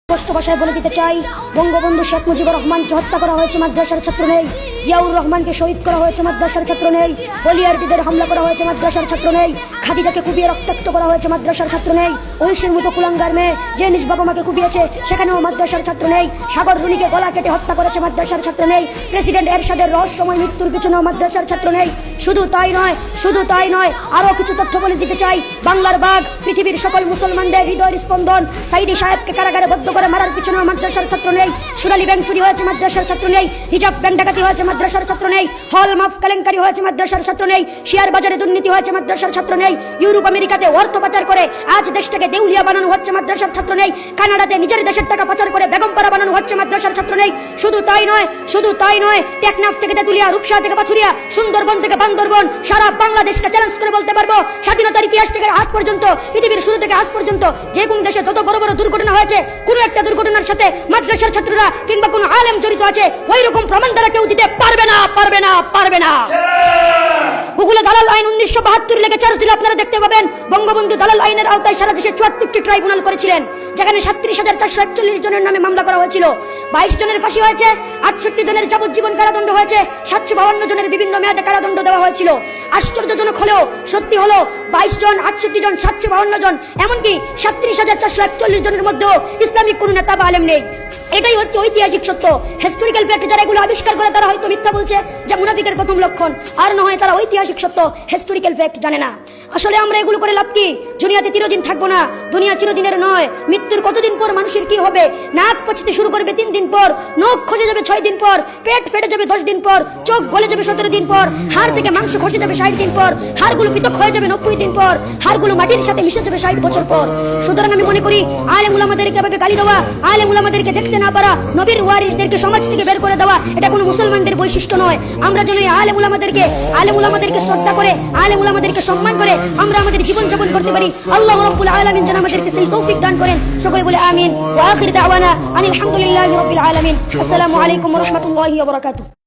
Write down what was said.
স্পষ্ট ভাষায় বলে দিতে চাই, বঙ্গবন্ধু শেখ মুজিবুর রহমানকে হত্যা করা হয়েছে, মাদ্রাসার ছাত্র নেই। জিয়াউর রহমানকে শহীদ করা হয়েছে, মাদ্রাসার ছাত্র নেই। বলিয়ারটিদের হামলা করা হয়েছে, মাদ্রাসার ছাত্র নেই। খাদিজাকে কুপিয়ে রক্তাক্ত করা হয়েছে, মাদ্রাসার ছাত্র নেই। ঐশীর মতো কুলাঙ্গার মেয়ে যে নিজ বাবা মাকে কুপিয়েছে, সেখানেও মাদ্রাসার ছাত্র নেই। সাগর রুনিকে গলা কেটে হত্যা করেছে, মাদ্রাসার ছাত্র নেই। প্রেসিডেন্ট এরশাদের রহস্যময় মৃত্যুর পিছনেও মাদ্রাসার ছাত্র নেই। শুধু তাই নয়, আরো কিছু তথ্য বলে দিতে চাই। বাংলার বাঘ, পৃথিবীর সকল মুসলমানদের হৃদয়ের স্পন্দন, সাইদি সাহেবকে কারাগারে বদ্ধ করে মারার পিছনেও মাদ্রাসার ছাত্র নেই। সোনালী ব্যাংক চুরি হয়েছে, মাদ্রাসার ছাত্র নেই। হিজাব ব্যাংক ডাকাতি হয়েছে, মাদ্রাসার ছাত্র নেই। হল মাফ কেলেঙ্কারি হয়েছে, মাদ্রাসার ছাত্র নেই। শেয়ার বাজারে দুর্নীতি হয়েছে, মাদ্রাসার ছাত্র নেই। ইউরোপ আমেরিকাতে অর্থ পাচার করে আজ দেশটাকে দেউলিয়া বানানো হচ্ছে, মাদ্রাসার ছাত্র নেই। কানাডাতে নিজের দেশের টাকা পাচার করে বেগমপাড়া বানানো হচ্ছে, মাদ্রাসার ছাত্র নেই। শুধু তাই নয়, টেকনাফ থেকে তেতুলিয়া, রূপসা থেকে পাথুরিয়া, সুন্দরবন থেকে বান্দরবন, সারা বাংলাদেশকে চ্যালেঞ্জ করে বলতে পারবো, স্বাধীনতার ইতিহাস থেকে আজ পর্যন্ত, পৃথিবীর শুরু থেকে আজ পর্যন্ত যে কোন দেশে যত বড় বড় দুর্ঘটনা হয়েছে, কোন একটা দুর্ঘটনার সাথে মাদ্রাসার ছাত্ররা কিংবা কোন আলেম জড়িত আছে, ওই রকম প্রমাণ দ্বারা কেউ দিতে পারবে না। গুগলে দালাল আইন 1972 লেগে চার্জ দিলে আপনারা দেখতে পাবেন, বঙ্গবন্ধু দালাল আইনের আওতায় সারা দেশে 74টি ট্রাইব্যুনাল করেছিলেন, যেখানে 37,441 জনের নামে মামলা করা হয়েছিল। 22 জনের ফাঁসি হয়েছে, 68 জনের যাবজ্জীবন কারাদণ্ড হয়েছে, 752 জনের বিভিন্ন মেয়াদে কারাদণ্ড দেওয়া হয়েছিল। আশ্চর্যজনক হলেও সত্যি হলো, 22 জন, 68 জন, 752 জন, এমনকি 37,441 জনের মধ্যেও ইসলামিক কোন নেতা বা আলেম নেই। এটাই হচ্ছে ঐতিহাসিক সত্য, হিস্টোরিক্যাল ফ্যাক্ট। যারা এগুলো আবিষ্কার করে তারা হয়তো মিথ্যা বলছে, যা মুনাফিকের প্রথম লক্ষণ, আর না হয় তারা ঐতিহাসিক সত্য, হিস্টোরিক্যাল ফ্যাক্ট জানে না। আসলে আমরা এগুলো করে লাভ কি? দুনিয়াতে চিরদিন থাকবো না, দুনিয়া চিরদিনের নয়। মৃত্যুর কতদিন পর মানুষের কি হবে? নাক পচতে শুরু করবে 3 দিন পর, নখ খসে যাবে 6 দিন পর, পেট ফেটে যাবে 10 দিন পর, চোখ গলে যাবে 17 দিন পর, হাড় থেকে মাংস খসে যাবে 60 দিন পর, হাড়গুলো পৃথক হয়ে যাবে 90 দিন পর, হাড়গুলো মাটির সাথে মিশে যাবে 60 বছর পর। সুতরাং আমি মনে করি, আলেম উলামাদেরকে এভাবে গালি দেওয়া, আলেম উলামাদেরকে দেখতে না পারা, নবীর ওয়ারিসদেরকে সমাজ থেকে বের করে দেওয়া, এটা কোনো মুসলমানদের বৈশিষ্ট্য নয়। আমরা যেন আলেম উলামাদেরকে শ্রদ্ধা করে, আলেম উলামাদেরকে সম্মান করে আমরা আমাদের জীবন যাপন করতে পারি। আল্লাহ রাব্বুল আলামিন যেন আমাদেরকে সেই তৌফিক দান করেন। সকলে বলে আমিন। ওয়া আখির দাওয়ানা আনিল হামদুলিল্লাহি রাব্বিল আলামিন। আসসালামু আলাইকুম ওয়া রাহমাতুল্লাহি ওয়া বারাকাতুহু।